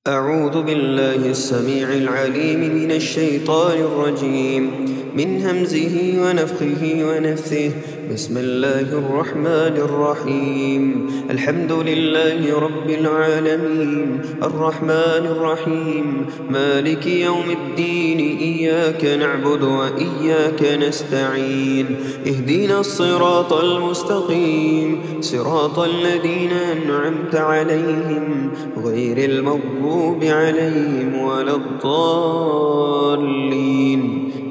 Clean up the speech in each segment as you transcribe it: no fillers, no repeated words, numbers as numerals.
أعوذ بالله السميع العليم من الشيطان الرجيم من همزه ونفخه ونفثه. بسم الله الرحمن الرحيم. الحمد لله رب العالمين الرحمن الرحيم مالك يوم الدين إياك نعبد وإياك نستعين اهدنا الصراط المستقيم صراط الذين أنعمت عليهم غير المغضوب عليهم ولا الضالين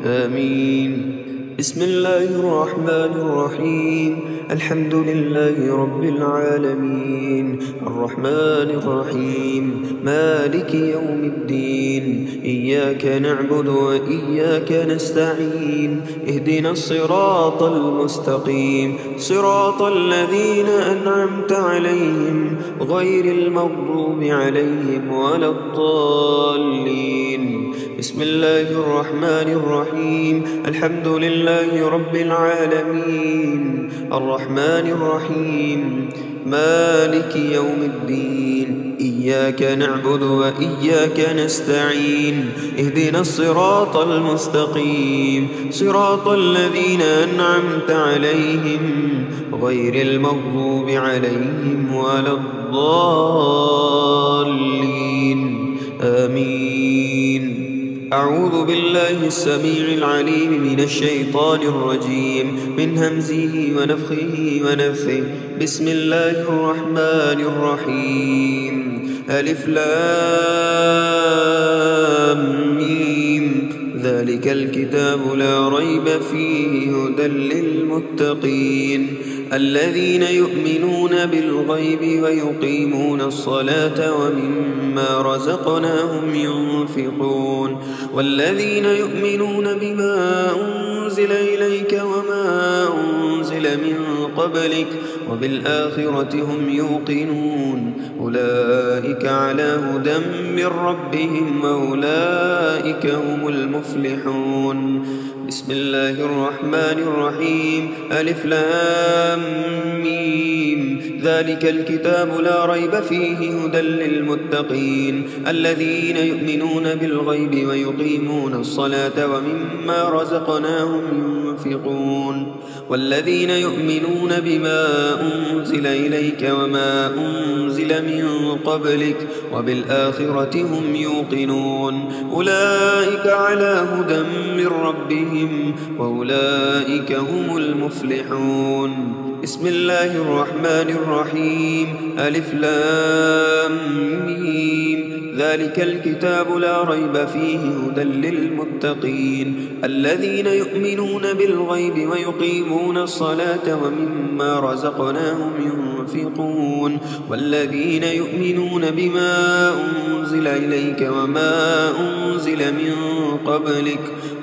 آمين. بسم الله الرحمن الرحيم. الحمد لله رب العالمين الرحمن الرحيم مالك يوم الدين إياك نعبد وإياك نستعين اهدنا الصراط المستقيم صراط الذين أنعمت عليهم غير المغضوب عليهم ولا الضالين. بسم الله الرحمن الرحيم. الحمد لله رب العالمين الرحمن الرحيم مالك يوم الدين إياك نعبد وإياك نستعين اهدنا الصراط المستقيم صراط الذين أنعمت عليهم غير المغضوب عليهم ولا الضالين آمين. أعوذ بالله السميع العليم من الشيطان الرجيم من همزه ونفخه ونفثه. بسم الله الرحمن الرحيم. ألف لام ميم ذلك الكتاب لا ريب فيه هدى للمتقين الذين يؤمنون بالغيب ويقيمون الصلاة ومما رزقناهم ينفقون والذين يؤمنون بما أنزل إليك وما أنزل من قبلك وبالآخرة هم يوقنون أولئك على هدى من ربهم وأولئك هم المفلحون. بسم الله الرحمن الرحيم. ألف لام ميم ذلك الكتاب لا ريب فيه هدى للمتقين الذين يؤمنون بالغيب ويقيمون الصلاة ومما رزقناهم ينفقون والذين يؤمنون بما أنزل إليك وما أنزل من قبلك وبالآخرة هم يوقنون أولئك على هدى من ربهم وأولئك هم المفلحون. بسم الله الرحمن الرحيم. ألف لام ميم ذلك الكتاب لا ريب فيه هدى للمتقين الذين يؤمنون بالغيب ويقيمون الصلاة ومما رزقناهم ينفقون والذين يؤمنون بما أنزل إليك وما أنزل من قبلك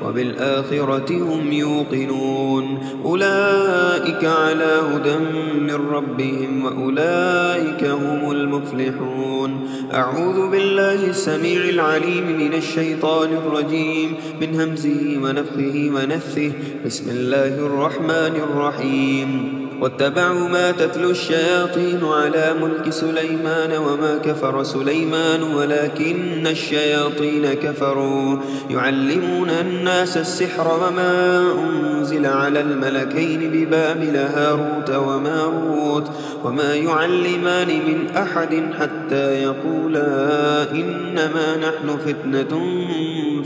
وبالآخرة هم يوقنون أولئك على هدى من ربهم وأولئك هم المفلحون. أعوذ بالله السميع العليم من الشيطان الرجيم من همزه ونفخه ونفثه. بسم الله الرحمن الرحيم. واتبعوا ما تتلو الشياطين على ملك سليمان وما كفر سليمان ولكن الشياطين كفروا يعلمون الناس السحر وما أنزل على الملكين ببابل هاروت وماروت وما يعلمان من أحد حتى يقولا إنما نحن فتنة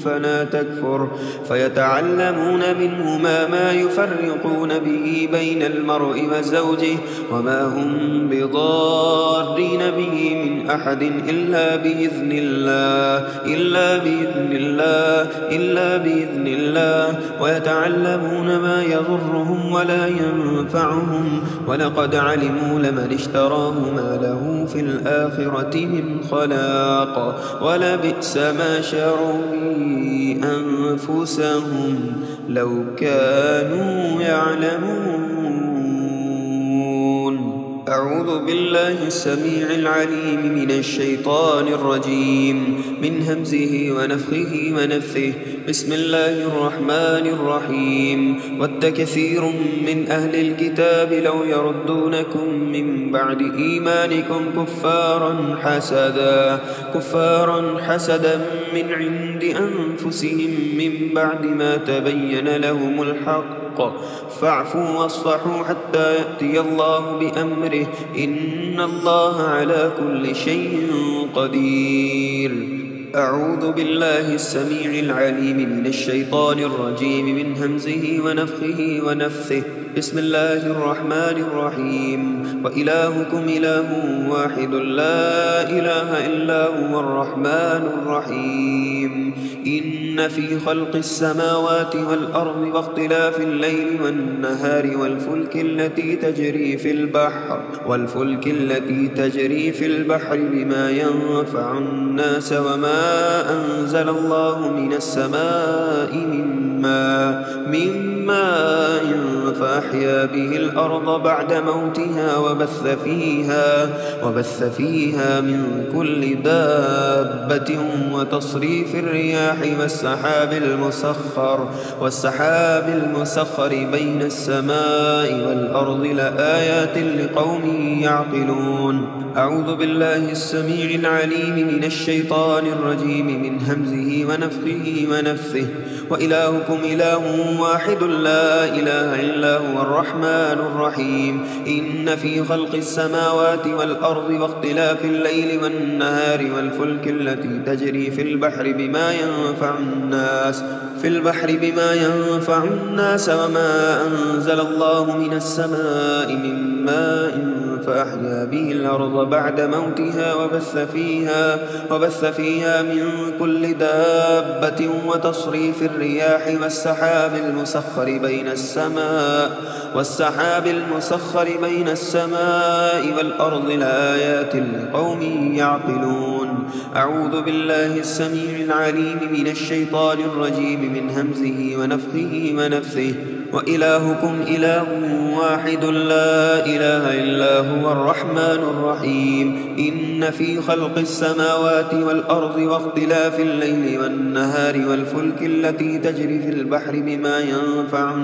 فلا تكفر فيتعلمون منهما ما يفرقون به بين المرء وزوجه وما هم بضارين به من أحد إلا بإذن الله ويتعلمون ما يضرهم ولا ينفعهم ولقد علموا لمن اشتراه ما له في الآخرة من خلاق ولبئس ما شروا به أنفسهم لو كانوا يعلمون. أعوذ بالله السميع العليم من الشيطان الرجيم من همزه ونفخه ونفثه. بسم الله الرحمن الرحيم. ود كثير من أهل الكتاب لو يردونكم من بعد إيمانكم كفارا حسدا من عند أنفسهم من بعد ما تبين لهم الحق فاعفوا واصفحوا حتى يأتي الله بأمره إن الله على كل شيء قدير. أعوذ بالله السميع العليم من الشيطان الرجيم من همزه ونفخه ونفثه. بسم الله الرحمن الرحيم. وإلهكم إله واحد لا إله إلا هو الرحمن الرحيم. إن في خلق السماوات والأرض واختلاف الليل والنهار والفلك التي تجري في البحر بما ينفع الناس وما أنزل الله من السماء من ماء فأحيا به الأرض بعد موتها وبث فيها من كل دابة وتصريف الرياح والسحاب المسخر بين السماء والأرض لآيات لقوم يعقلون. أعوذ بالله السميع العليم من الشيطان الرجيم من همزه ونفخه ونفثه. وإلهكم إله واحد لا إله إلا هو الرحمن الرحيم. إن في خلق السماوات والأرض واختلاف الليل والنهار والفلك التي تجري في البحر بما ينفع الناس وما أنزل الله من السماء من ماء فأحيا به الأرض بعد موتها وبث فيها من كل دابة وتصريف الرياح والسحاب المسخر بين السماء والأرض لآيات لقوم يعقلون. أعوذ بالله السميع العليم من الشيطان الرجيم من همزه ونفخه ونفثه. وإلهكم إله واحد لا إله إلا هو الرحمن الرحيم. إن في خلق السماوات والأرض واختلاف الليل والنهار والفلك التي تجري في البحر بما ينفع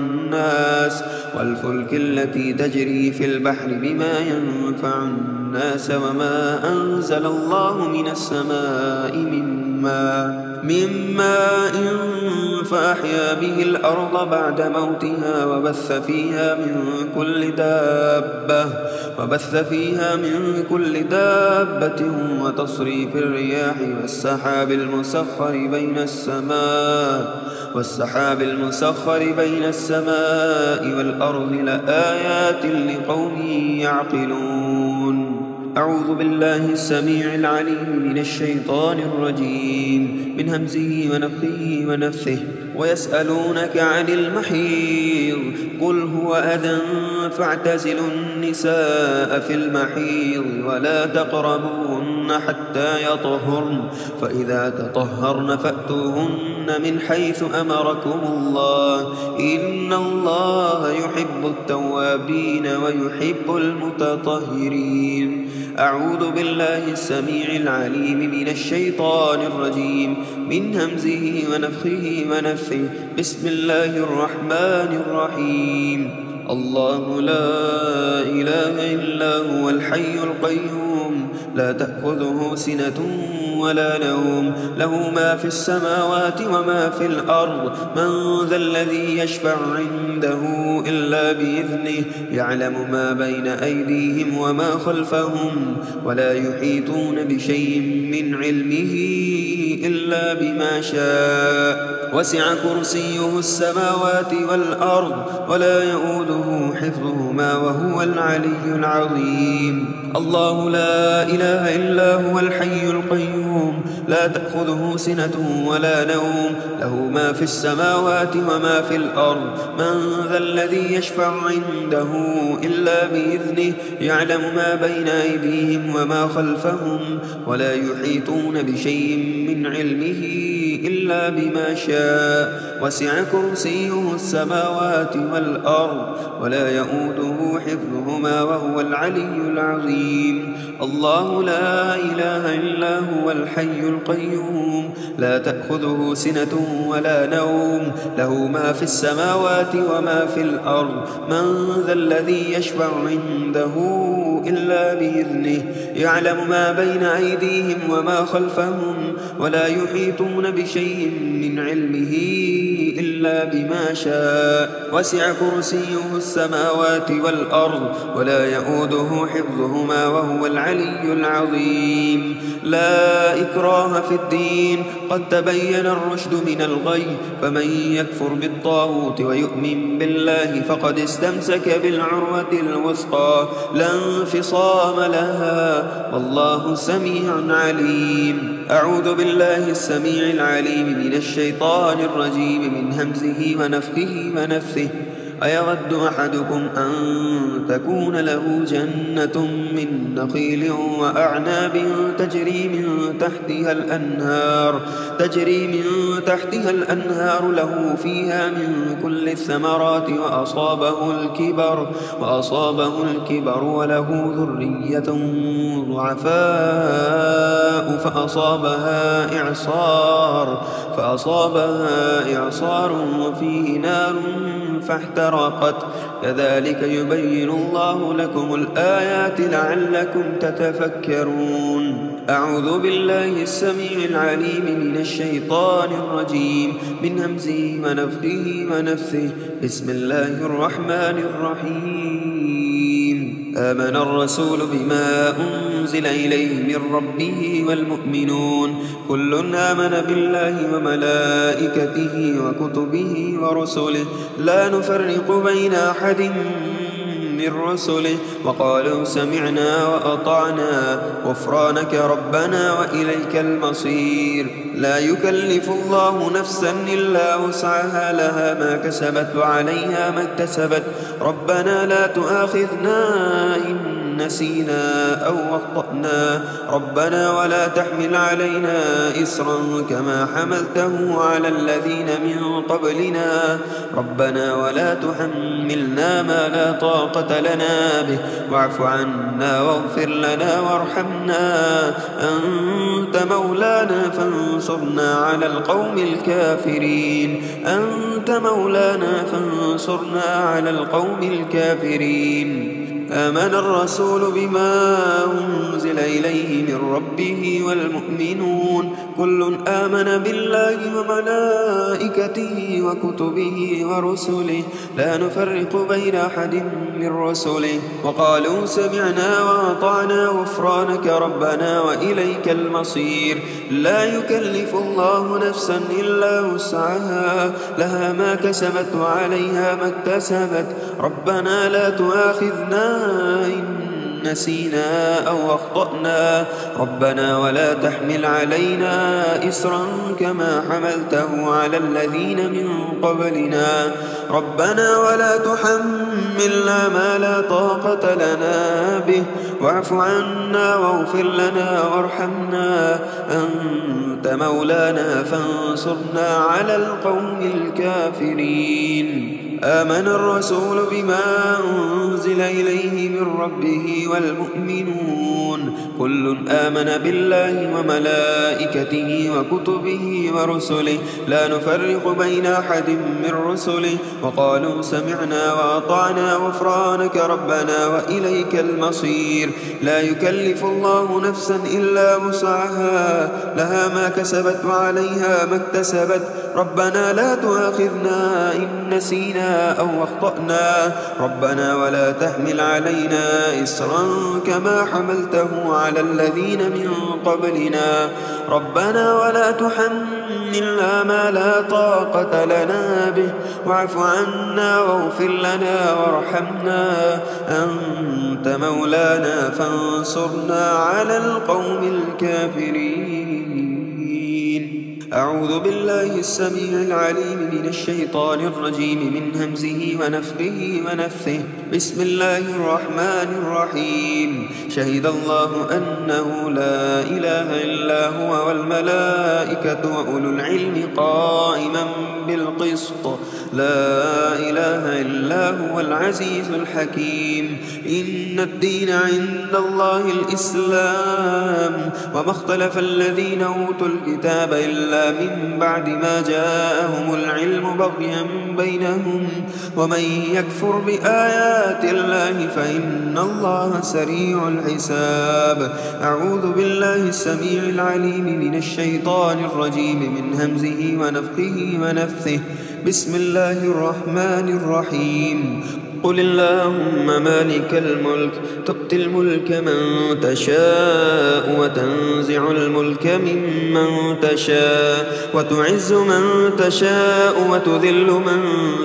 الناس وما أنزل الله من السماء من ماء فأحيا به الأرض بعد موتها وبث فيها من كل دابة وتصريف الرياح والسحاب المسخر بين السماء والأرض لآيات لقوم يعقلون. أعوذ بالله السميع العليم من الشيطان الرجيم من همزه ونفخه ونفثه. ويسألونك عن المحيض قل هو أذى فاعتزلوا النساء في المحيض ولا تقربوهن حتى يطهرن فإذا تطهرن فأتوهن من حيث أمركم الله إن الله يحب التوابين ويحب المتطهرين. أعوذ بالله السميع العليم من الشيطان الرجيم من همزه ونفخه ونفثه. بسم الله الرحمن الرحيم. الله لا إله إلا هو الحي القيوم لا تأخذه سنة ولا نوم له ما في السماوات وما في الأرض من ذا الذي يشفع عنده إلا بإذنه يعلم ما بين أيديهم وما خلفهم ولا يحيطون بشيء من علمه إلا بما شاء وسع كرسيه السماوات والأرض ولا يؤوده حفظهما وهو العلي العظيم. الله لا إله إلا هو الحي القيوم لا تأخذه سنة ولا نوم له ما في السماوات وما في الأرض من ذا الذي يشفع عنده إلا بإذنه يعلم ما بين أيديهم وما خلفهم ولا يحيطون بشيء من علمه إلا بما شاء وسع كرسيه السماوات والأرض ولا يؤوده حفظهما وهو العلي العظيم الله لا إله إلا هو الحي القيوم لا تأخذه سنة ولا نوم له ما في السماوات وما في الأرض من ذا الذي يشفع عنده إلا بإذنه يعلم ما بين أيديهم وما خلفهم ولا يحيطون بشيء من علمه إلا بما شاء وسع كرسيه السماوات والأرض ولا يؤوده حفظهما وهو العلي العظيم لا إكراه في الدين قد تبين الرشد من الغي فمن يكفر بالطاغوت ويؤمن بالله فقد استمسك بالعروة الوثقى لا انفصام لها والله سميع عليم أعوذ بالله السميع العليم من الشيطان الرجيم من همزه ونفخه ونفثه أيود أحدكم أن تكون له جنة من نخيل وأعناب تجري من تحتها الأنهار له فيها من كل الثمرات وأصابه الكبر وله ذرية ضعفاء فأصابها إعصار وفيه نار فاحترقت كذلك يبين الله لكم الآيات لعلكم تتفكرون أعوذ بالله السميع العليم من الشيطان الرجيم من همزه ونفخه ونفثه بسم الله الرحمن الرحيم آمن الرسول بما أنزل إليه من ربه والمؤمنون كل آمن بالله وملائكته وكتبه ورسله لا نفرق بين أحد من رسله وقالوا سمعنا وأطعنا غفرانك ربنا وإليك المصير لا يكلف الله نفسا إلا وسعها لها ما كسبت وعليها ما اكتسبت ربنا لا تؤاخذنا إن نسينا أو أخطأنا ربنا ولا تحمل علينا إصرا كما حملته على الذين من قبلنا ربنا ولا تحملنا ما لا طاقة لنا به واعف عنا واغفر لنا وارحمنا أنت مولانا فانصرنا على القوم الكافرين آمن الرسول بما أنزل إليه من ربه والمؤمنون كل آمن بالله وملائكته وكتبه ورسله لا نفرق بين أحد من رسله وقالوا سمعنا وأطعنا غفرانك ربنا وإليك المصير لا يكلف الله نفسا إلا وسعها لها ما كسبت وعليها ما اكتسبت ربنا لا تؤاخذنا إن نسينا أو أخطأنا ربنا ولا تحمل علينا إصرا كما حملته على الذين من قبلنا ربنا ولا تحملنا ما لا طاقة لنا به واعف عنا واغفر لنا وارحمنا أنت مولانا فانصرنا على القوم الكافرين آمن الرسول بما أنزل إليه من ربه والمؤمنون كل آمن بالله وملائكته وكتبه ورسله لا نفرق بين أحد من رسله وقالوا سمعنا وأطعنا غفرانك ربنا وإليك المصير لا يكلف الله نفسا إلا وسعها لها ما كسبت وعليها ما اكتسبت ربنا لا تؤاخذنا إن نسينا أو أخطأنا ربنا ولا تحمل علينا إصرا كما حملته على الذين من قبلنا ربنا ولا تحملنا ما لا طاقة لنا به واعف عنا واغفر لنا وارحمنا أنت مولانا فانصرنا على القوم الكافرين أعوذ بالله السميع العليم من الشيطان الرجيم من همزه ونفخه ونفثه. بسم الله الرحمن الرحيم. شهد الله أنه لا إله إلا هو والملائكة وأولو العلم قائما بالقسط. لا إله إلا هو العزيز الحكيم. إن الدين عند الله الإسلام وما اختلف الذين أوتوا الكتاب إلا من بعد ما جاءهم العلم بغيا بينهم ومن يكفر بآيات الله فإن الله سريع الحساب. أعوذ بالله السميع العليم من الشيطان الرجيم من همزه ونفخه ونفثه. بسم الله الرحمن الرحيم. قل اللهم مالك الملك تؤتي الملك من تشاء وتنزع الملك ممن تشاء وتعز من تشاء وتذل من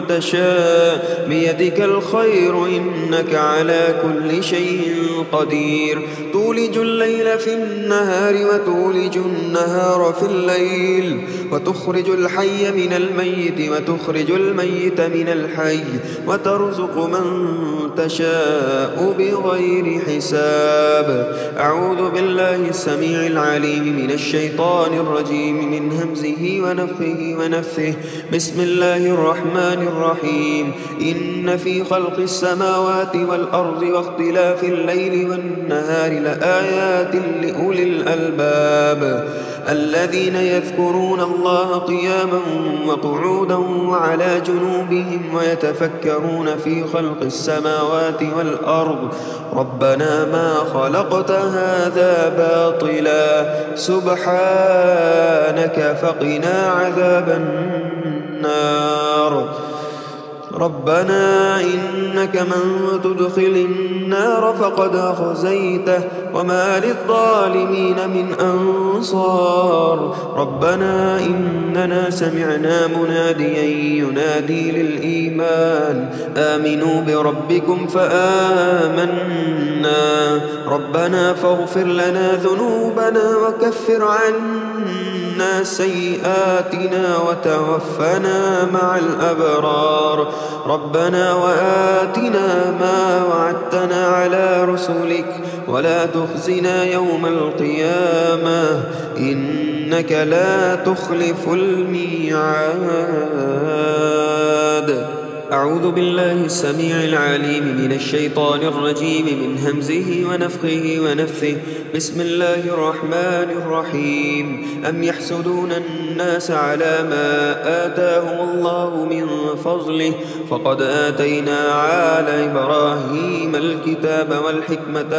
تشاء بيدك الخير إنك على كل شيء قدير. تولج الليل في النهار وتولج النهار في الليل وتخرج الحي من الميت وتخرج الميت من الحي وترزق من تشاء بغير حساب. أعوذ بالله السميع العليم من الشيطان الرجيم من همزه ونفخه ونفثه. بسم الله الرحمن الرحيم. إن في خلق السماوات والأرض واختلاف الليل والنهار لآيات لأولي الألباب الذين يذكرون الله قياما وقعودا وعلى جنوبهم ويتفكرون في خلق السماوات والأرض ربنا ما خلقت هذا باطلا سبحانك فقنا عذاب النار. ربنا إنك من تدخل النار فقد أخزيته وما للظالمين من أنصار. ربنا إننا سمعنا مناديا ينادي للإيمان آمنوا بربكم فآمنا. ربنا فاغفر لنا ذنوبنا وكفر عنا سيئاتنا وتوفنا مع الأبرار. ربنا وآتنا ما وعدتنا على رسلك ولا تخزنا يوم القيامة إنك لا تخلف الميعاد. أعوذ بالله السميع العليم من الشيطان الرجيم من همزه ونفخه ونفثه. بسم الله الرحمن الرحيم. أم يحسدون الناس على ما آتاهم الله من فضله فقد آتينا آل إبراهيم الكتاب والحكمة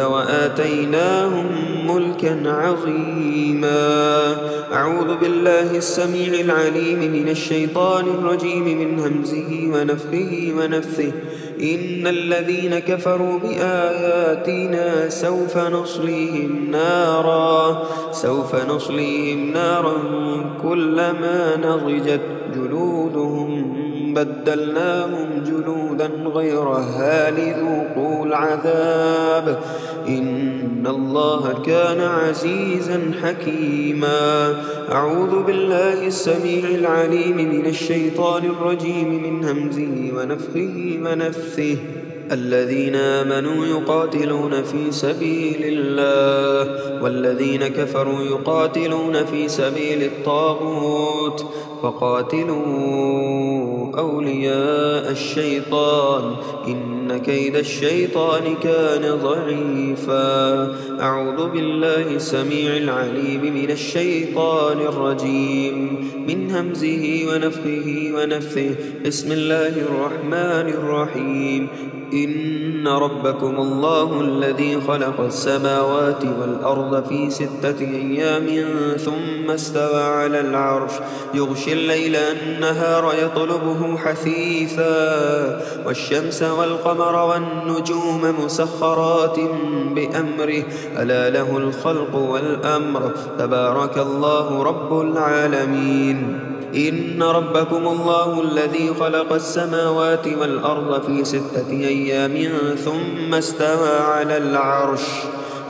وآتيناهم ملكا عظيما. أعوذ بالله السميع العليم من الشيطان الرجيم من همزه ونفخه ونفثه. إن الذين كفروا بآياتنا سوف نصليهم نارا كلما نضجت جلودهم بدلناهم جلودا غيرها ليذوقوا العذاب إن الله كان عزيزا حكيما. أعوذ بالله السميع العليم من الشيطان الرجيم من همزه ونفخه ونفثه. الذين آمنوا يقاتلون في سبيل الله والذين كفروا يقاتلون في سبيل الطاغوت فقاتلوا أولياء الشيطان إن كيد الشيطان كان ضعيفا. أعوذ بالله السميع العليم من الشيطان الرجيم من همزه ونفخه ونفثه. بسم الله الرحمن الرحيم. إن ربكم الله الذي خلق السماوات والأرض في 6 أيام ثم استوى على العرش يغشي الليل النهار يطلبه حثيثا والشمس والقمر والنجوم مسخرات بأمره ألا له الخلق والأمر تبارك الله رب العالمين. إن ربكم الله الذي خلق السماوات والأرض في 6 أيام ثم استوى على العرش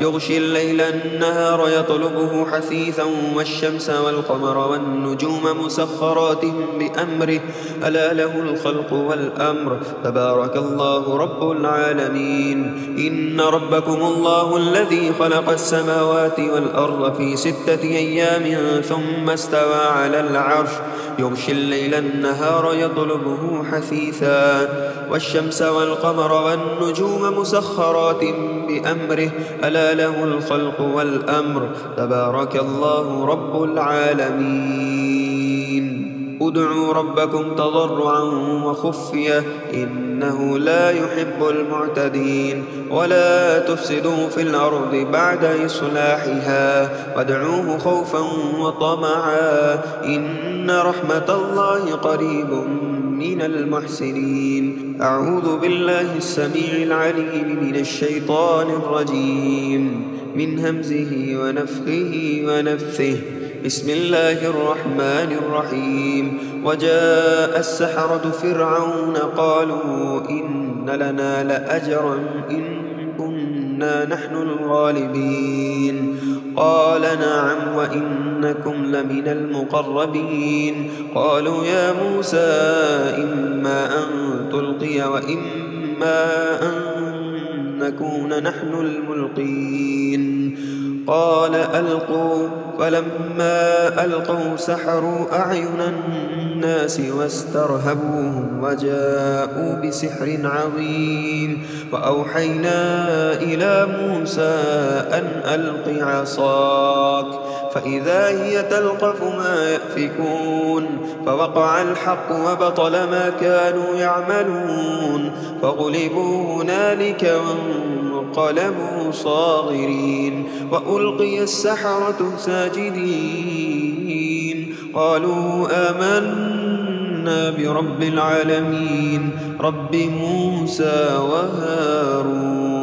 يغشي الليل النهار يطلبه حثيثا والشمس والقمر والنجوم مسخرات بأمره ألا له الخلق والأمر تبارك الله رب العالمين. إن ربكم الله الذي خلق السماوات والأرض في 6 أيام ثم استوى على العرش يغشي الليل النهار يطلبه حثيثا والشمس والقمر والنجوم مسخرات بأمره ألا له الخلق والأمر تبارك الله رب العالمين. ادعوا ربكم تضرعا وخفية إنه لا يحب المعتدين ولا تفسدوا في الأرض بعد إصلاحها وادعوه خوفا وطمعا إن رحمة الله قريب من المحسنين. أعوذ بالله السميع العليم من الشيطان الرجيم من همزه ونفخه ونفثه. بسم الله الرحمن الرحيم. وجاء السحرة فرعون قالوا إن لنا لأجرا إن كنا نحن الغالبين قال نعم وإنكم لمن المقربين. قالوا يا موسى إما أن تلقي وإما أن نكون نحن الملقين قال ألقوا فلما ألقوا سحروا أعين الناس واسترهبوهم وجاءوا بسحر عظيم. وأوحينا إلى موسى أن ألق عصاك فإذا هي تلقف ما يأفكون فوقع الحق وبطل ما كانوا يعملون فغلبوا هنالك وانقلبوا صاغرين وألقي السحرة ساجدين قالوا آمنا برب العالمين رب موسى وهارون.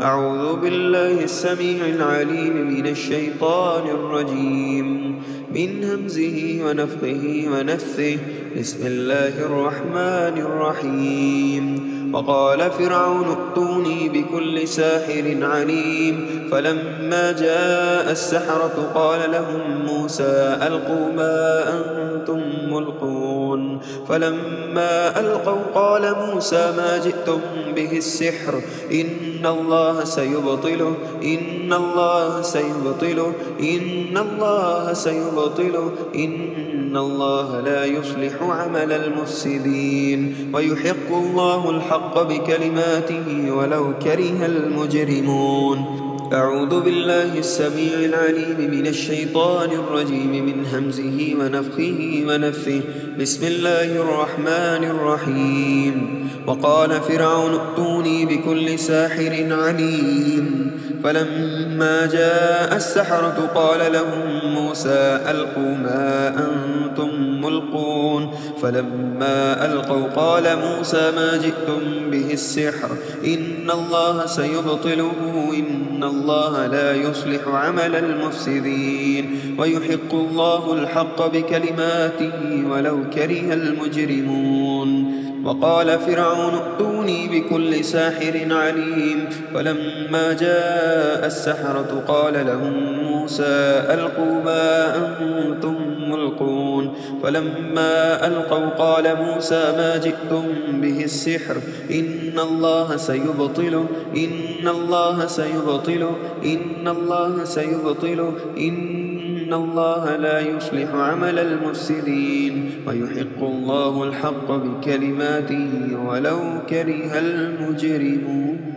أعوذ بالله السميع العليم من الشيطان الرجيم من همزه ونفخه ونفثه. بسم الله الرحمن الرحيم. وقال فرعون ائتوني بكل ساحر عليم فلما جاء السحرة قال لهم موسى ألقوا ما أنتم ملقون فلما ألقوا قال موسى ما جئتم به السحر إن الله سيبطله إن الله سيبطله إن الله سيبطله إن الله لا يصلح عمل المفسدين ويحق الله الحق بكلماته ولو كره المجرمون. أعوذ بالله السميع العليم من الشيطان الرجيم من همزه ونفخه ونفثه. بسم الله الرحمن الرحيم. وقال فرعون ائتوني بكل ساحر عليم فلما جاء السحرة قال لهم موسى ألقوا ما أنتم ملقون فلما ألقوا قال موسى ما جئتم به السحر إن الله سيبطله إن الله لا يصلح عمل المفسدين ويحق الله الحق بكلماته ولو كره المجرمون. وقال فرعون ائتوني بكل ساحر عليم فلما جاء السحرة قال لهم موسى ألقوا ما أنتم ملقون فلما ألقوا قال موسى ما جئتم به السحر إن الله سيبطله إن الله سيبطله إن الله سيبطله إن الله لا يصلح عمل المفسدين ويحق الله الحق بكلماته ولو كره المجرمون.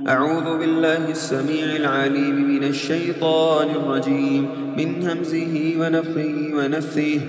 أعوذ بالله السميع العليم من الشيطان الرجيم من همزه ونفخه ونفثه.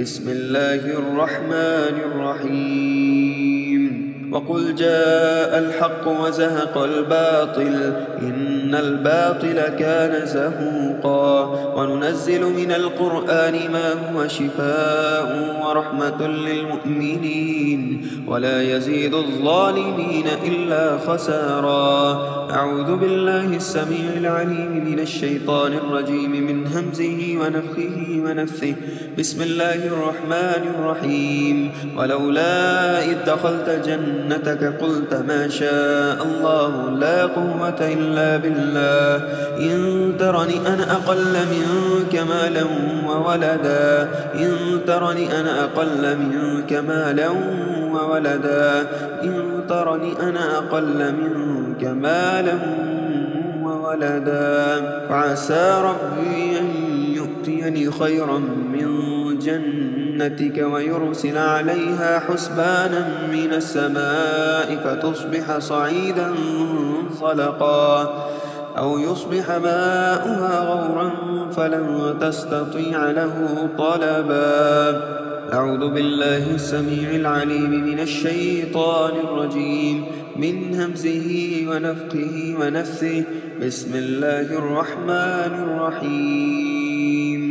بسم الله الرحمن الرحيم. وقل جاء الحق وزهق الباطل إن الباطل كان زهوقا وننزل من القرآن ما هو شفاء ورحمة للمؤمنين ولا يزيد الظالمين إلا خسارا. أعوذ بالله السميع العليم من الشيطان الرجيم من همزه ونفخه ونفثه. بسم الله الرحمن الرحيم. ولولا إذ دخلت جنتك قلت ما شاء الله لا قوة إلا بالله إن ترني أنا أقل منك مالا وولدا فعسى ربي أن يؤتيني خيرا من جنتك ويرسل عليها حسبانا من السماء فتصبح صعيدا زلقا أو يصبح ماؤها غورا فلن تستطيع له طلبا. أعوذ بالله السميع العليم من الشيطان الرجيم من همزه ونفخه ونفثه. بسم الله الرحمن الرحيم.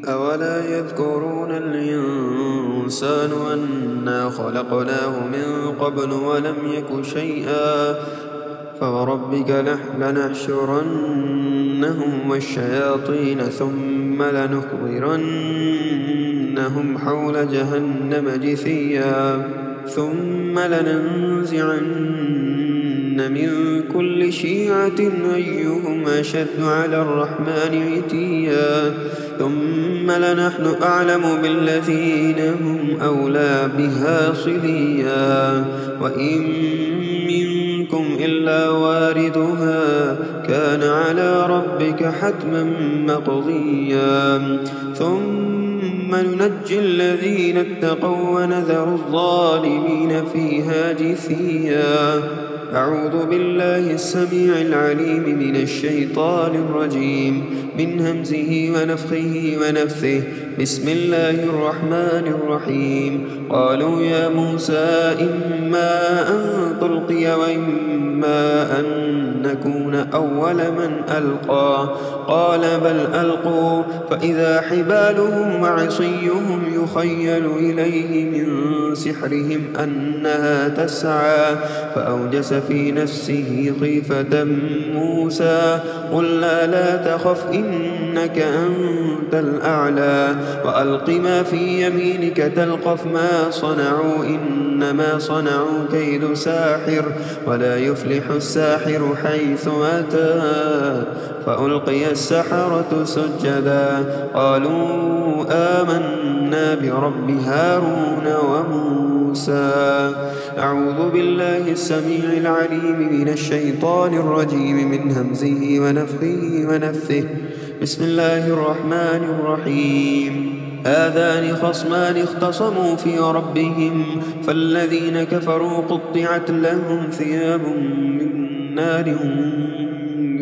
أولا يذكرون الإنسان أنا خلقناه من قبل ولم يك شيئا فوربك لنحشرنهم والشياطين ثم لنحضرنهم حول جهنم جثيا ثم لننزعن من كل شيعة أيهم أشد على الرحمن عتيا ثم لنحن أعلم بالذين هم أولى بها صليا وإن منكم إلا واردها كان على ربك حتما مقضيا ثم ننجي الذين اتقوا ونذر الظالمين فيها جثيا. أعوذ بالله السميع العليم من الشيطان الرجيم من همزه ونفخه ونفثه. بسم الله الرحمن الرحيم. قالوا يا موسى إما أن تلقي وإما أن نكون أول من ألقى قال بل ألقوا فإذا حبالهم وعصيهم يخيل إليه من سحرهم أنها تسعى فأوجس في نفسه خيفة موسى قلنا لا تخف إنك أنت الأعلى وألق ما في يمينك تلقف ما صنعوا إنما صنعوا كيد ساحر ولا يفلح الساحر حيث أتى فألقي السحرة سجدا قالوا آمنا برب هارون وموسى. أعوذ بالله السميع العليم من الشيطان الرجيم من همزه ونفخه ونفثه. بسم الله الرحمن الرحيم. هذان خصمان اختصموا في ربهم فالذين كفروا قطعت لهم ثياب من نار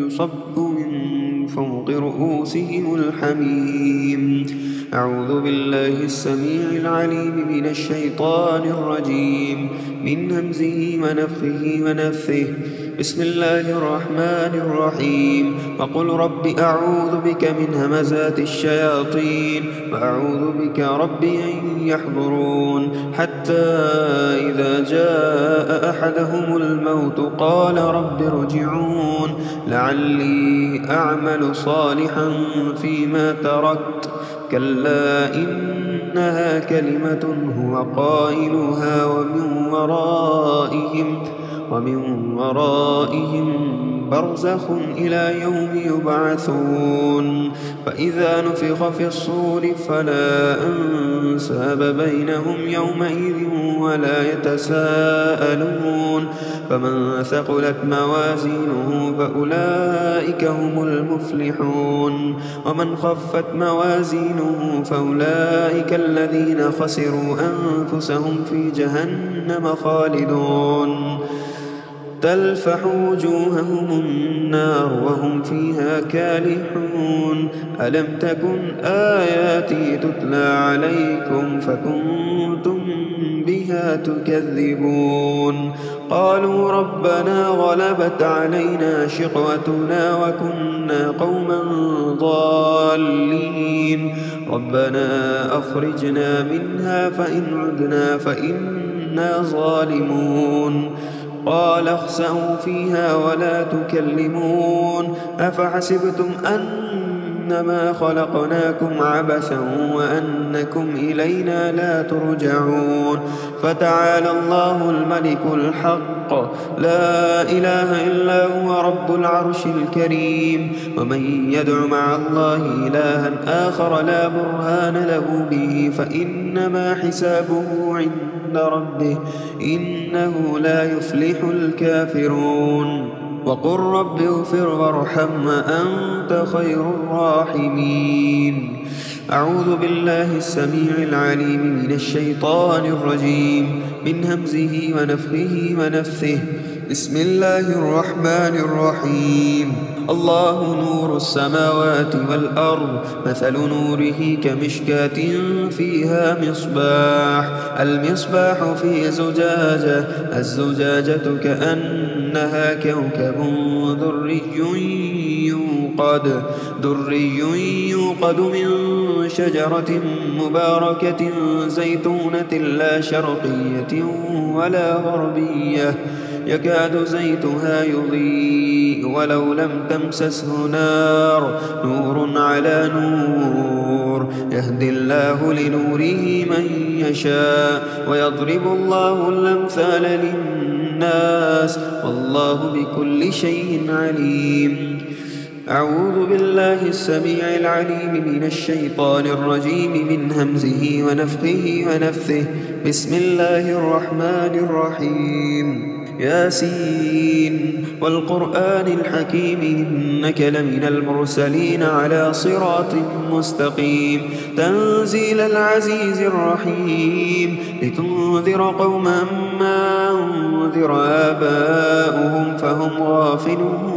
يصب من فوق رؤوسهم الحميم. أعوذ بالله السميع العليم من الشيطان الرجيم من همزه ونفخه ونفثه. بسم الله الرحمن الرحيم. وقل رب أعوذ بك من همزات الشياطين وأعوذ بك رب أن يحضرون حتى إذا جاء أحدهم الموت قال رب ارجعون لعلي أعمل صالحا فيما تركت كلا إنها كلمة هو قائلها ومن ورائهم برزخ إلى يوم يبعثون. فإذا نفخ في الصور فلا أنساب بينهم يومئذ ولا يتساءلون فمن ثقلت موازينه فأولئك هم المفلحون ومن خفت موازينه فأولئك الذين خسروا أنفسهم في جهنم خالدون تلفح وجوههم النار وهم فيها كالحون. ألم تكن آياتي تتلى عليكم فكنتم بها تكذبون قالوا ربنا غلبت علينا شقوتنا وكنا قوما ضالين ربنا أخرجنا منها فإن عدنا فإنا إنا ظالمون قال اخسئوا فيها ولا تكلمون أفحسبتم أنما خلقناكم عبثا وأنكم إلينا لا ترجعون فتعالى الله الملك الحق لا إله إلا هو رب العرش الكريم ومن يدع مع الله إلها آخر لا برهان له به فإنما حسابه عند ربه إنه لا يفلح الكافرون وقل رب اغفر وارحم وأنت خير الراحمين أعوذ بالله السميع العليم من الشيطان الرجيم من همزه ونفخه ونفثه بسم الله الرحمن الرحيم الله نور السماوات والأرض مثل نوره كمشكاة فيها مصباح المصباح في زجاجة الزجاجة كأنها كوكب دري يوقد من شجرة مباركة زيتونة لا شرقية ولا غربية يكاد زيتها يضيء ولو لم تمسسه نار نور على نور يهدي الله لنوره من يشاء ويضرب الله الأمثال للناس والله بكل شيء عليم أعوذ بالله السميع العليم من الشيطان الرجيم من همزه ونفخه ونفثه بسم الله الرحمن الرحيم ياسين والقرآن الحكيم إنك لمن المرسلين على صراط مستقيم تنزيل العزيز الرحيم لتنذر قوما ما أنذر آباؤهم فهم غافلون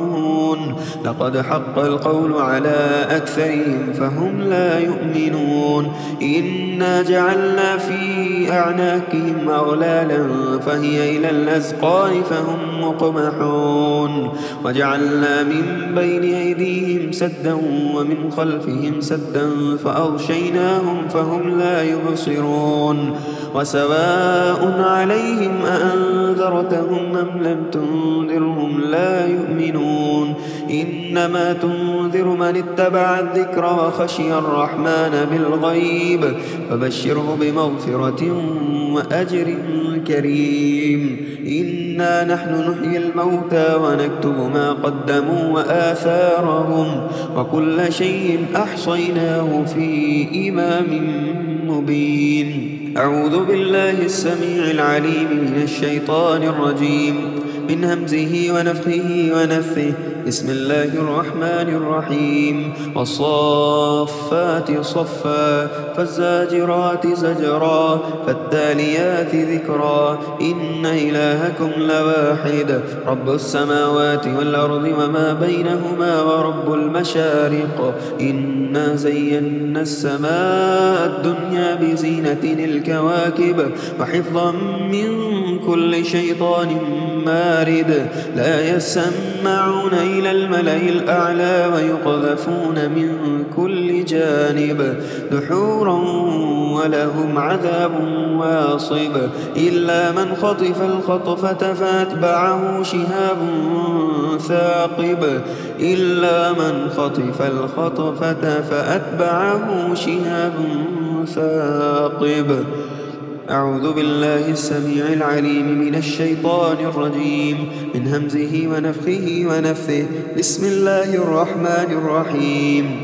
لقد حق القول على أكثرهم فهم لا يؤمنون إنا جعلنا في أعناقهم أغلالا فهي إلى الأذقان فهم مقمحون وجعلنا من بين أيديهم سدا ومن خلفهم سدا فأغشيناهم فهم لا يبصرون وسواء عليهم أأنذرتهم أم لم تنذرهم لا يؤمنون إنما تنذر من اتبع الذكر وخشي الرحمن بالغيب فبشره بمغفرة وأجر كريم إنا نحن نحيي الموتى ونكتب ما قدموا وآثارهم وكل شيء أحصيناه في إمام مبين أعوذ بالله السميع العليم من الشيطان الرجيم من همزه ونفخه ونفثه بسم الله الرحمن الرحيم والصافات صفا فالزاجرات زجرا فالتاليات ذكرا إن إلهكم لواحد رب السماوات والأرض وما بينهما ورب المشارق إنا زينا السماء الدنيا بزينة الكواكب وحفظا من كل شيطان مارد لا يسمعون إلى الملأ الأعلى ويقذفون من كل جانب دحورا ولهم عذاب واصب إلا من خطف الخطفة فأتبعه شهاب ثاقب إلا من خطف الخطفة فأتبعه شهاب ثاقب أعوذ بالله السميع العليم من الشيطان الرجيم من همزه ونفخه ونفثه بسم الله الرحمن الرحيم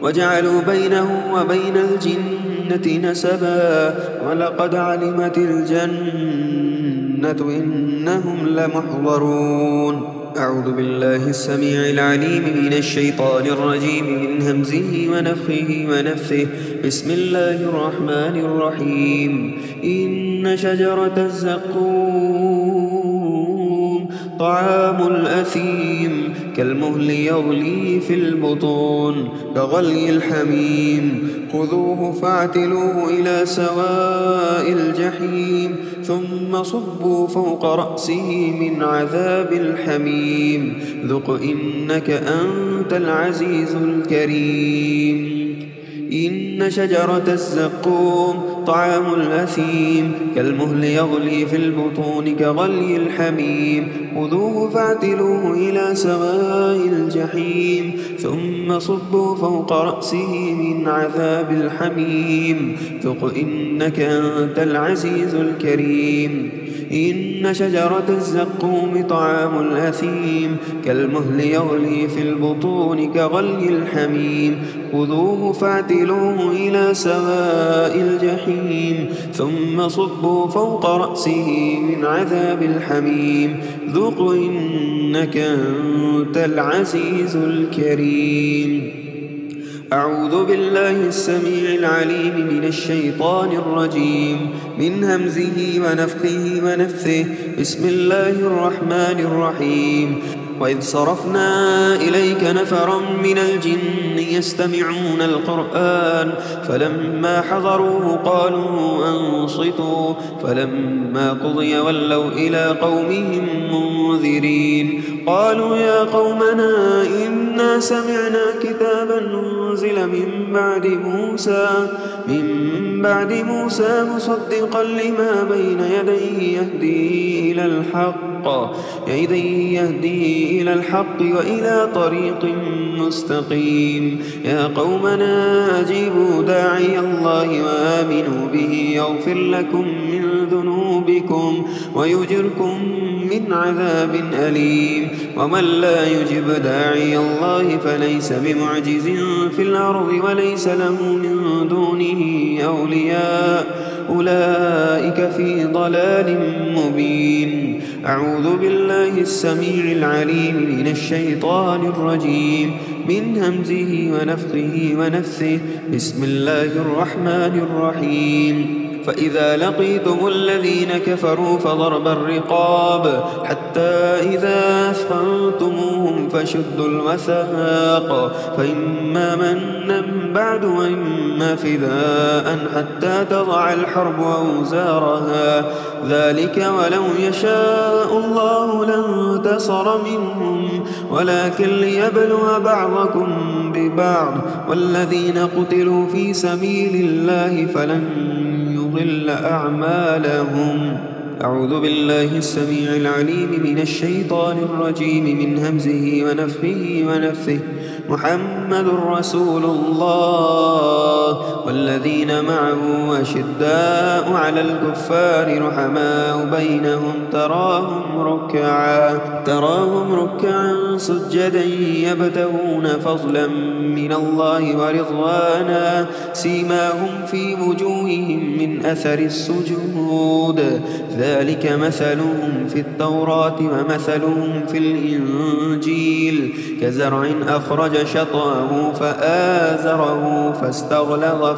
وجعلوا بينه وبين الجنة نسبا ولقد علمت الجنة إنهم لمحضرون أعوذ بالله السميع العليم من الشيطان الرجيم من همزه ونفخه ونفثه بسم الله الرحمن الرحيم إن شجرة الزقوم طعام الأثيم كالمهل يغلي في البطون كغلي الحميم خذوه فاعتلوه إلى سواء الجحيم ثم صبوا فوق رأسه من عذاب الحميم ذق إنك أنت العزيز الكريم إن شجرة الزقوم طعام الأثيم كالمهل يغلي في البطون كغلي الحميم خذوه فاعتلوه إلى سواء الجحيم ثم صبوا فوق رأسه من عذاب الحميم ذق إنك أنت العزيز الكريم إن شجرة الزقوم طعام الأثيم كالمهل يغلي في البطون كغلي الحميم خذوه فاعتلوه إلى سواء الجحيم ثم صبوا فوق رأسه من عذاب الحميم ذق إنك أنت العزيز الكريم. أعوذ بالله السميع العليم من الشيطان الرجيم من همزه ونفخه ونفثه بسم الله الرحمن الرحيم وإذ صرفنا إليك نفرا من الجن يستمعون القرآن فلما حضروه قالوا أنصتوا فلما قضي ولوا إلى قومهم منذرين قالوا يا قومنا إنا سمعنا كتابا أنزل من بعد موسى مصدقا لما بين يديه يهدي إلى الحق وإلى طريق مستقيم يا قومنا أجيبوا داعي الله وآمنوا به يغفر لكم من ذنوبكم ويجركم من عذاب أليم ومن لا يجب داعي الله فليس بمعجز في الأرض وليس له من دونه أولياء أولئك في ضلال مبين. أعوذ بالله السميع العليم من الشيطان الرجيم من همزه ونفخه ونفثه بسم الله الرحمن الرحيم فإذا لقيتم الذين كفروا فضرب الرقاب حتى إذا أثخنتموهم فشدوا الوثاق فإما منا بعد وإما فداء حتى تضع الحرب أوزارها ذلك ولو يشاء الله لانتصر منهم ولكن ليبلو بعضكم ببعض والذين قتلوا في سبيل الله فلن يضل أعمالهم. أعوذ بالله السميع العليم من الشيطان الرجيم من همزه ونفخه ونفثه محمد رسول الله والذين معه أشداء على الكفار رحماء بينهم تراهم ركعا سجدا يبتغون فضلا من الله ورضوانا سيماهم في وجوههم من أثر السجود ذلك مثلهم في التوراة ومثلهم في الإنجيل كزرع أخرج شطأه فآزره فاستغلظ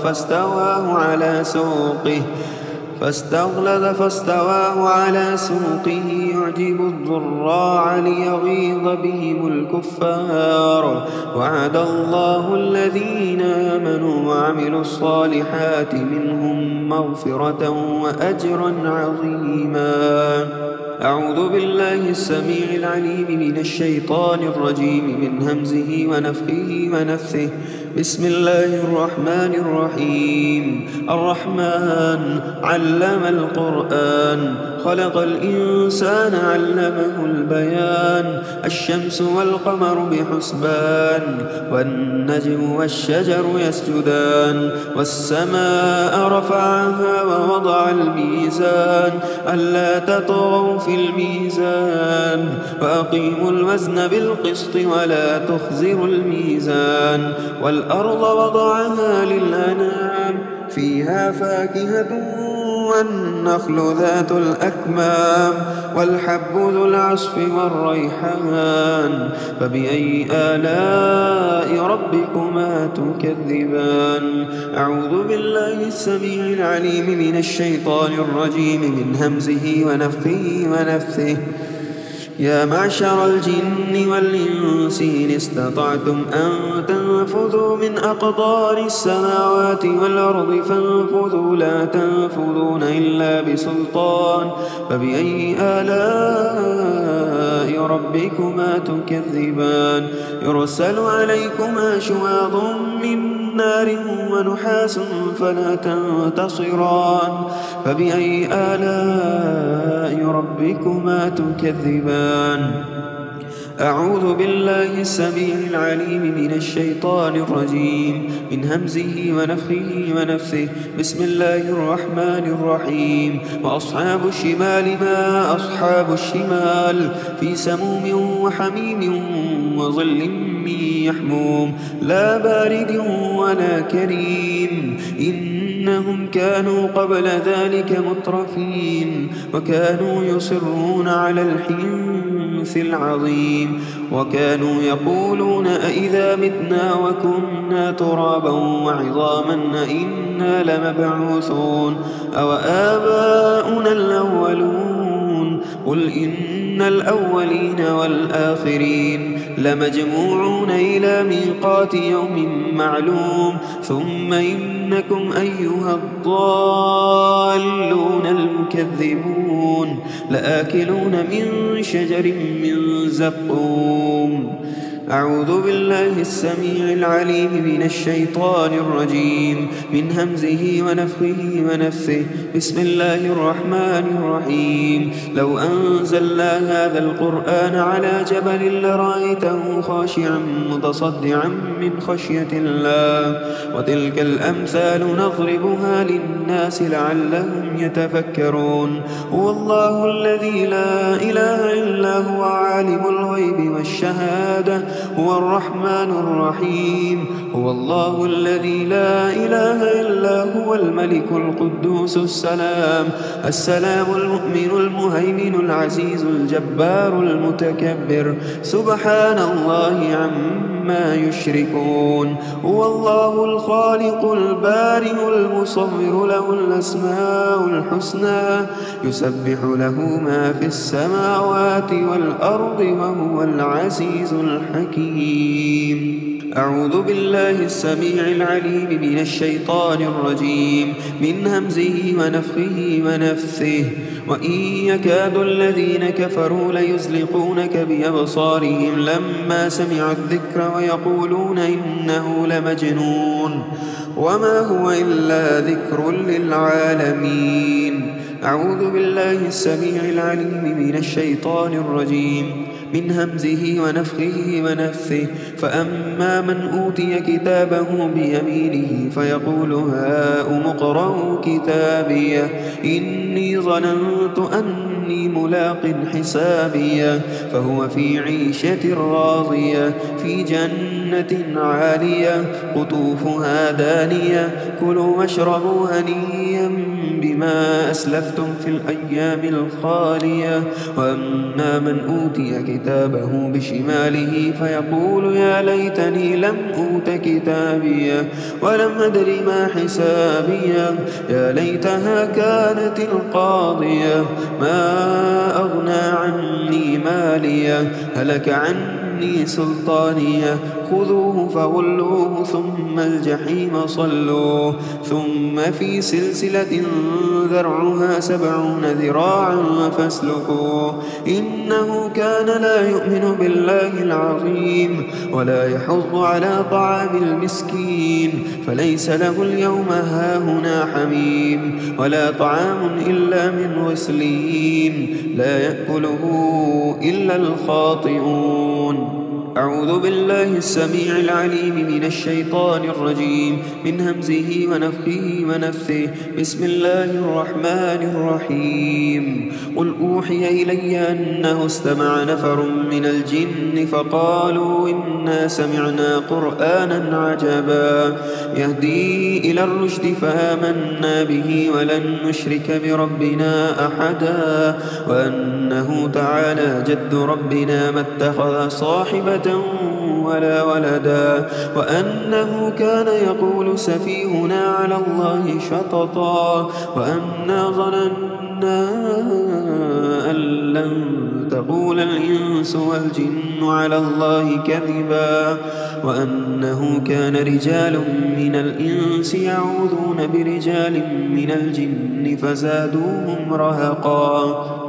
على سوقه يعجب الضراع ليغيظ بهم الكفار وعد الله الذين آمنوا وعملوا الصالحات منهم مغفرة وأجرا عظيما. أعوذ بالله السميع العليم من الشيطان الرجيم من همزه ونفخه ونفثه بسم الله الرحمن الرحيم الرحمن علم القرآن خلق الإنسان علمه البيان الشمس والقمر بحسبان والنجم والشجر يسجدان والسماء رفعها ووضع الميزان ألا تطغوا في الميزان وأقيموا الوزن بالقسط ولا تخسروا الميزان والأرض وضعها للأنام فيها فاكهة والنخل ذات الأكمام والحب ذو العصف والريحان فبأي آلاء ربكما تكذبان. أعوذ بالله السميع العليم من الشيطان الرجيم من همزه ونفخه ونفثه يا معشر الجن والإنس إن استطعتم أن تنفذوا من أقطار السماوات والأرض فانفذوا لا تنفذون إلا بسلطان فبأي آلاء ربكما تكذبان. يرسل عليكما شواظ من نار ونحاس فلا تنتصران فبأي آلاء ربكما تكذبان أعوذ بالله السميع العليم من الشيطان الرجيم من همزه ونفخه ونفثه بسم الله الرحمن الرحيم وأصحاب الشمال ما أصحاب الشمال في سموم وحميم وظل من يحموم لا بارد ولا كريم إنهم كانوا قبل ذلك مترفين وكانوا يصرون على الحنث العظيم وكانوا يقولون أئذا متنا وكنا ترابا وعظاما أئنا لمبعوثون أو آباؤنا الأولون قل إن الأولين والآخرين لمجموعون إلى ميقات يوم معلوم ثم إنكم أيها الضالون المكذبون لآكلون من شجر من زقوم أعوذ بالله السميع العليم من الشيطان الرجيم من همزه ونفخه ونفثه بسم الله الرحمن الرحيم لو أنزلنا هذا القرآن على جبل لرأيته خاشعا متصدعا من خشية الله وتلك الأمثال نضربها للناس لعلهم يتفكرون هو الله الذي لا إله إلا هو عالم الغيب والشهادة هو الرحمن الرحيم هو الله الذي لا إله إلا هو الملك القدوس السلام المؤمن المهيمن العزيز الجبار المتكبر سبحان الله عما يشركون هو الله الخالق البارئ المصور له الأسماء الحسنى يسبح له ما في السماوات والأرض وهو العزيز الحكيم أعوذ بالله السميع العليم من الشيطان الرجيم من همزه ونفخه ونفثه وإن يكاد الذين كفروا ليزلقونك بأبصارهم لما سمعوا الذكر ويقولون إنه لمجنون وما هو إلا ذكر للعالمين أعوذ بالله السميع العليم من الشيطان الرجيم من همزه ونفخه ونفثه فأما من أوتي كتابه بيمينه فيقول هاؤم اقرءوا كتابيه إني ظننت أني ملاق حسابيه فهو في عيشة راضية في جنة عالية قطوفها دانية كلوا واشربوا هنيئا بما أسلفتم في الأيام الخالية وأما من أوتي كتابه بشماله فيقول يا ليتني لم أوت كتابيه ولم أدر ما حسابيه يا ليتها كانت القاضية ما أغنى عني ماليه هلك عني سلطانيه خذوه فغلوه ثم الجحيم صلوه ثم في سلسلة ذرعها 70 ذراعا فاسلكوه إنه كان لا يؤمن بالله العظيم ولا يحض على طعام المسكين فليس له اليوم هاهنا حميم ولا طعام إلا من غسلين لا يأكله إلا الخاطئون أعوذ بالله السميع العليم من الشيطان الرجيم من همزه ونفخه ونفثه بسم الله الرحمن الرحيم قل أوحي إلي أنه استمع نفر من الجن فقالوا إنا سمعنا قرآنا عجبا يهدي إلى الرشد فآمنا به ولن نشرك بربنا أحدا وأنه تعالى جد ربنا ما اتخذ صاحبة ولا ولدا وأنه كان يقول سفيهنا على الله شططا وأنا ظننا أن لن تقول الإنس والجن على الله كذبا وأنه كان رجال من الإنس يعوذون برجال من الجن فزادوهم رهقا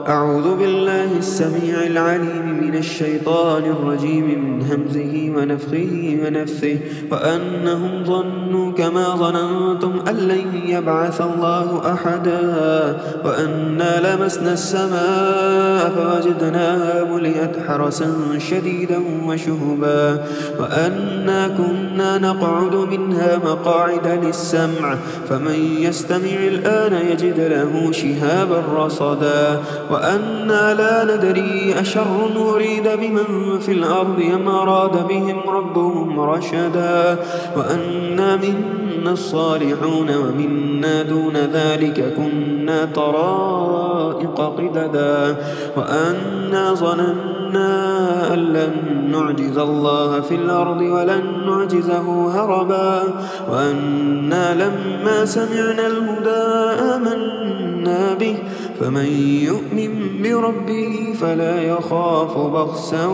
أعوذ بالله السميع العليم من الشيطان الرجيم من همزه ونفخه ونفثه وأنهم ظنوا كما ظننتم أن لن يبعث الله أحدا وأنا لمسنا السماء فوجدناها ملئت حرسا شديدا وشهبا وأنا كنا نقعد منها مقاعد للسمع فمن يستمع الآن يجد له شهابا رصدا وأنا لا ندري أشر أريد بمن في الأرض أم أراد بهم ربهم رشدا وأنا منا الصالحون ومنا دون ذلك كنا طرائق قددا وأنا ظننا أن لن نعجز الله في الأرض ولن نعجزه هربا وأنا لما سمعنا الهدى آمنا به فمن يؤمن بربه فلا يخاف بخسا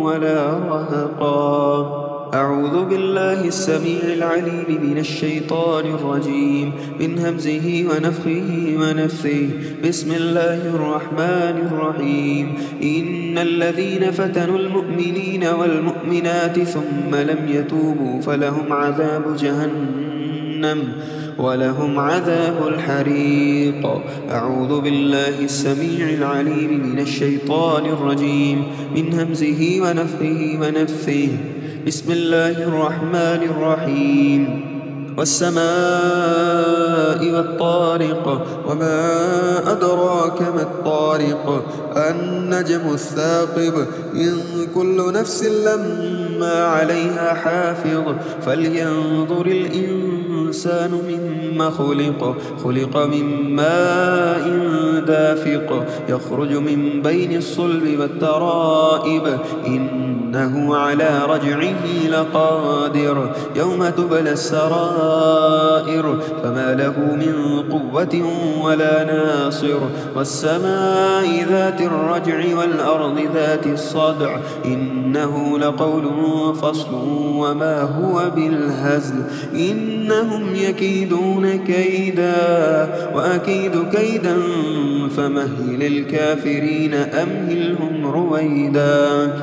ولا رهقا أعوذ بالله السميع العليم من الشيطان الرجيم من همزه ونفخه ونفثه بسم الله الرحمن الرحيم إن الذين فتنوا المؤمنين والمؤمنات ثم لم يتوبوا فلهم عذاب جهنم ولهم عذاب الحريق أعوذ بالله السميع العليم من الشيطان الرجيم من همزه ونفخه ونفثه بسم الله الرحمن الرحيم والسماء والطارق وما أدراك ما الطارق النجم الثاقب إن كل نفس لما عليها حافظ فلينظر الإنسان مما خلق من ماء دافق يخرج من بين الصلب والترائب إنه على رجعه لقادر يوم تبلى السرائر فما له من قوة ولا ناصر والسماء ذات الرجع والأرض ذات الصدع إنه لقول فصل وما هو بالهزل إنهم يكيدون كيدا وأكيد كيدا فمهل الكافرين أمهلهم رويدا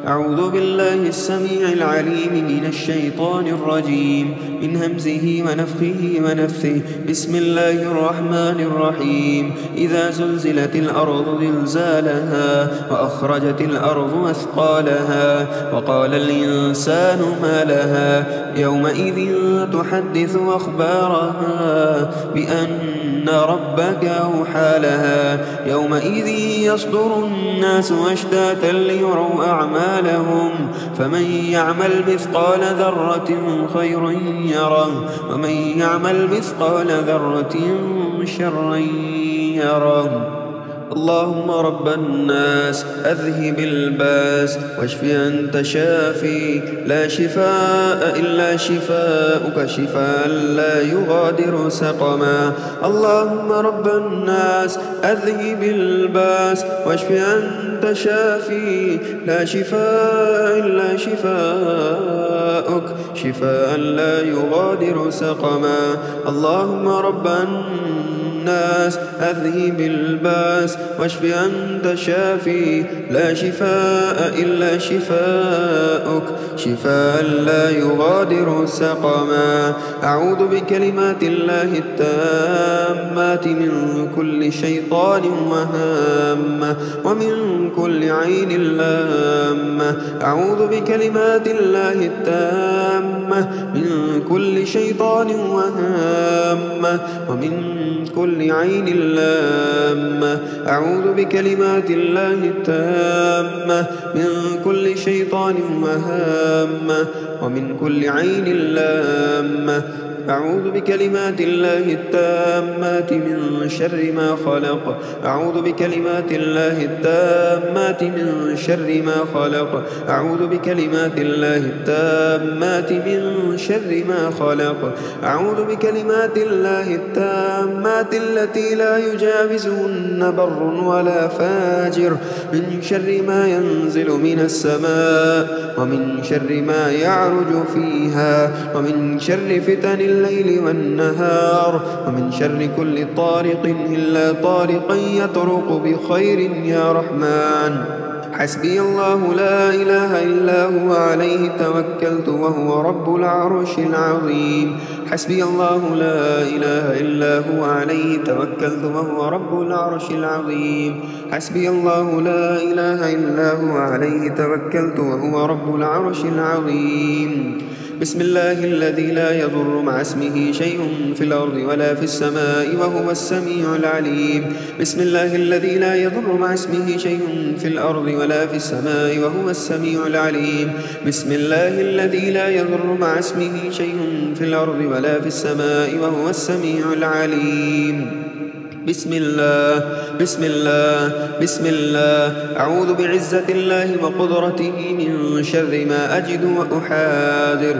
أعوذ بالله السميع العليم من الشيطان الرجيم من همزه ونفخه ونفثه بسم الله الرحمن الرحيم إذا زلزلت الأرض زلزالها وأخرجت الأرض أثقالها وقال الإنسان ما لها يومئذ تحدث أخبارها بأن ربك أوحى لها يومئذ يصدر الناس أشتاتا ليروا أعمالهم فمن يعمل مثقال ذرة خيرا يره ومن يعمل مثقال ذرة شرا يره اللهم رب الناس أذهب الباس واشف أنت شافي لا شفاء إلا شفاؤك شفاء لا يغادر سقما اللهم رب الناس أذهب الباس واشف أنت شافي لا شفاء إلا شفاؤك شفاء لا يغادر سقما اللهم رب الناس أذهب الباس واشف أنت شافي لا شفاء إلا شفاؤك شفاء لا يغادر سقما أعوذ بكلمات الله التامات من كل شيطان وهامة ومن كل عين لامة أعوذ بكلمات الله التامة من كل شيطان وهامة ومن كل عين لامة أعوذ بكلمات الله التامة من كل شيطان وهامة ومن كل عين لامة أعوذ بكلمات الله التامات من شر ما خلق أعوذ بكلمات الله التامات التامات من شر ما خلق. أعوذ بكلمات الله التامات من شر ما خلق. أعوذ بكلمات الله التامات التي لا يجاوزهن بر ولا فاجر من شر ما ينزل من السماء ومن شر ما يعرج فيها ومن شر فتن الليل والنهار ومن شر كل طارق إلا طارقا يطرق بخير يا رحمن. حسبي الله لا إله إلا هو عليه توكلت وهو رب العرش العظيم. حسبي الله لا إله إلا هو عليه توكلت وهو رب العرش العظيم. حسبي الله لا إله إلا هو عليه توكلت وهو رب العرش العظيم. بسم الله الذي لا يضر مع اسمه شيء في الأرض ولا في السماء وهو السميع العليم. بسم الله الذي لا يضر مع اسمه شيء في الأرض ولا في السماء وهو السميع العليم. بسم الله الذي لا يضر مع اسمه شيء في الأرض ولا في السماء وهو السميع العليم. بسم الله بسم الله بسم الله. أعوذ بعزة الله وقدرته من شر ما أجد وأحاذر.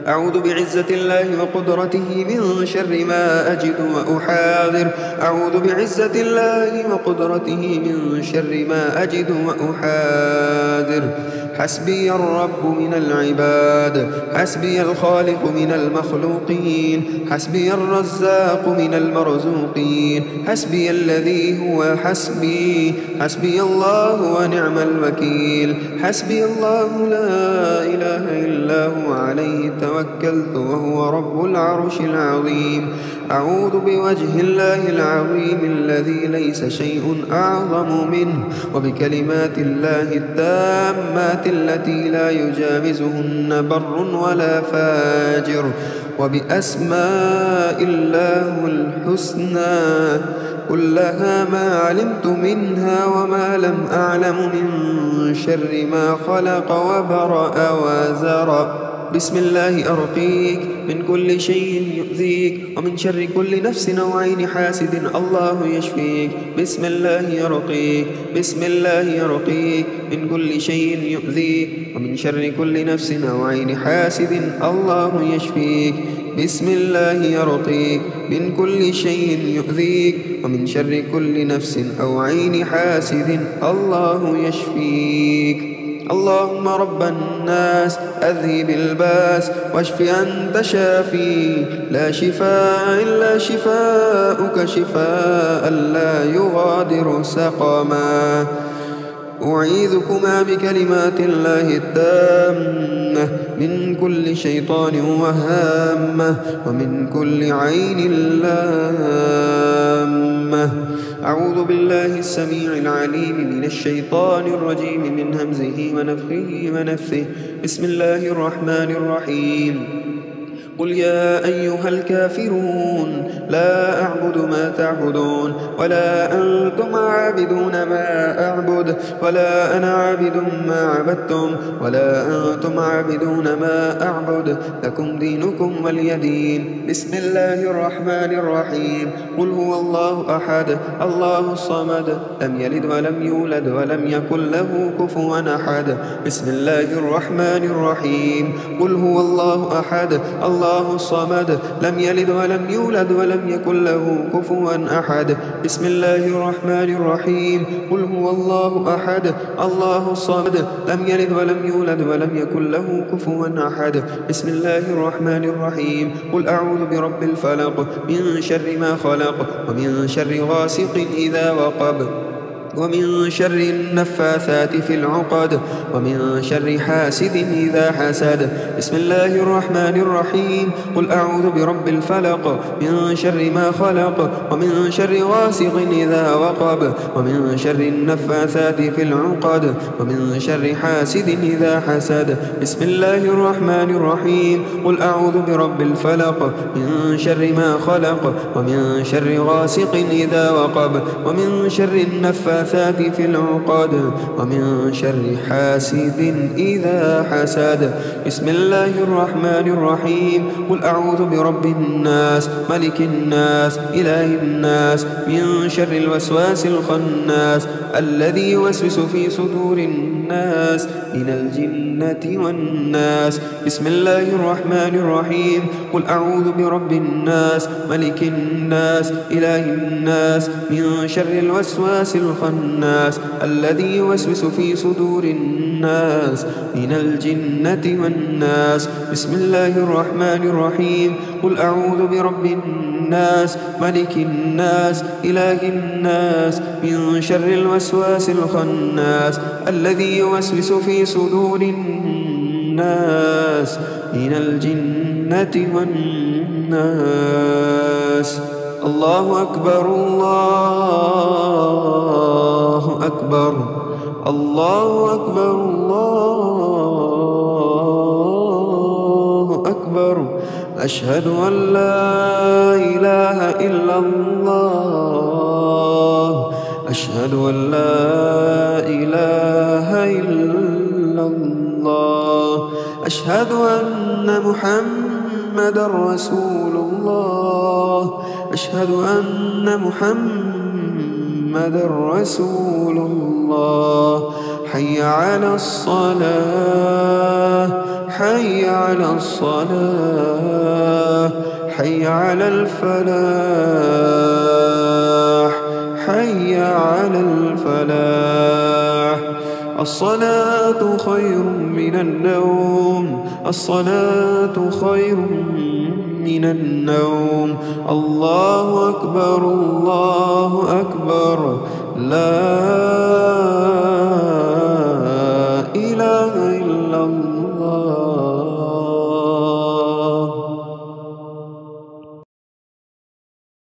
أعوذ بعزة الله وقدرته من شر ما أجد وأحاذر. أعوذ بعزة الله وقدرته من شر ما أجد وأحاذر. حسبي الرب من العباد. حسبي الخالق من المخلوقين. حسبي الرزاق من المرزوقين. حسبي الذي هو حسبي. حسبي الله ونعم الوكيل. حسبي الله لا إله إلا هو عليه توكلت وهو رب العرش العظيم. أعوذ بوجه الله العظيم الذي ليس شيء أعظم منه وبكلمات الله التامات التي لا يجاوزهن بر ولا فاجر وبأسماء الله الحسنى كلها ما علمت منها وما لم أعلم من شر ما خلق وبرأ وزرع. بسم الله أرقيك من كل شيء يؤذيك ومن شر كل نفس أو عين حاسد الله يشفيك. بسم الله يرقيك. بسم الله يرقيك من كل شيء يؤذيك ومن شر كل نفس أو عين حاسد الله يشفيك. بسم الله يرقيك من كل شيء يؤذيك ومن شر كل نفس أو عين حاسد الله يشفيك. اللهم رب الناس أذهب الباس واشف أنت شافي لا شفاء إلا شفاءك شفاء لا يغادر سقما. أعيذكما بكلمات الله التامة من كل شيطان وهامة ومن كل عين لامة. أعوذ بالله السميع العليم من الشيطان الرجيم من همزه ونفخه ونفثه. بسم الله الرحمن الرحيم. قل يا أيها الكافرون لا أعبد ما تعبدون ولا أنتم عابدون ما أعبد ولا أنا عابد ما عبدتم ولا أنتم عابدون ما أعبد لكم دينكم ولي دين. بسم الله الرحمن الرحيم. قل هو الله أحد الله الصمد لم يلد ولم يولد ولم يكن له كفوا أحد. بسم الله الرحمن الرحيم. قل هو الله أحد الله الصمد لم يلد ولم يولد ولم يكن له كفوا أحد. بسم الله الرحمن الرحيم. قل هو الله أحد الله الصمد لم يلد ولم يولد ولم يكن له كفوا أحد. بسم الله الرحمن الرحيم. قل أعوذ برب الفلق من شر ما خلق ومن شر غاسق إذا وقب ومن شر النفاثات في العقد ومن شر حاسد إذا حسد. بسم الله الرحمن الرحيم. قل أعوذ برب الفلق من شر ما خلق ومن شر غاسق إذا وقب ومن شر النفاثات في العقد ومن شر حاسد إذا حسد. بسم الله الرحمن الرحيم. قل أعوذ برب الفلق من شر ما خلق ومن شر غاسق إذا وقب ومن شر النفاثات في العقد ومن شر حاسد إذا حسد. بسم الله الرحمن الرحيم. قل أعوذ برب الناس ملك الناس إله الناس من شر الوسواس الخناس الذي يوسوس في صدور الناس من الجنة والناس. بسم الله الرحمن الرحيم. قل أعوذ برب الناس ملك الناس إله الناس من شر الوسواس الخناس الذي يوسوس في صدور الناس من الجنة والناس. بسم الله الرحمن الرحيم. قل أعوذ برب الناس ملك الناس إله الناس من شر الوسواس الخناس الذي يوسوس في صدور الناس من الجنة والناس. الله أكبر الله أكبر الله أكبر الله أكبر. أشهد أن لا إله إلا الله أشهد أن لا إله إلا الله. أشهد أن محمد رسول الله أشهد أن محمد رسول الله. حي على الصلاة حي على الصلاة حي على الفلاح حي على الفلاح. الصلاة خير من النوم الصلاة خير من النوم. الله أكبر الله أكبر لا إله إلا الله.